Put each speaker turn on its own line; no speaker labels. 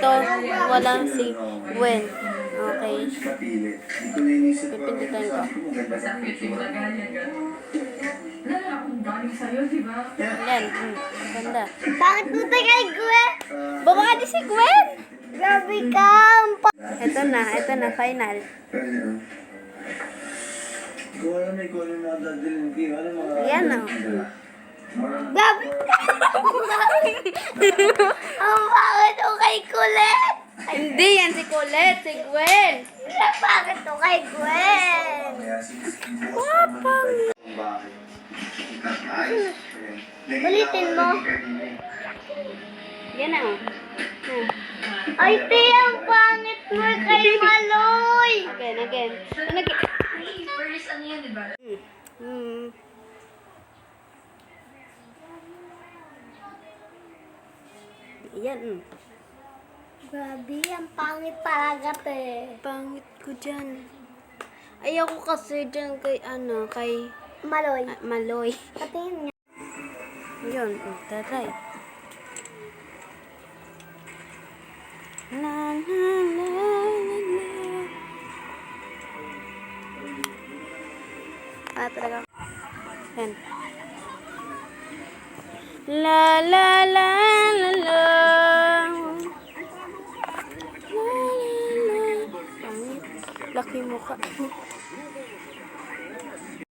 Ito, walang si Gwen. Okay. Pipindutan ko. Ayan. Ganda.
Bakit punta kay Gwen?
Baba ka di si Gwen!
Grabe ka.
Ito na, final. Ayan na.
Grabe ka. Ang bakit o kay Kulit?
Hindi yan si Colette, si Gwen.
Bakit o kay Gwen?
Wapang.
Ulitin mo.
Yan na.
Ay, te, ang pangit mo kay Maloy.
Again.
First, ano yun, diba?
Ayan.
Grabe, ang pangit talaga, te.
Pangit ko dyan. Ayoko kasi dyan kay
Maloy.
Maloy.
Patingin niya.
Yun, tatay. La la la la la. Talaga. Yan. La la la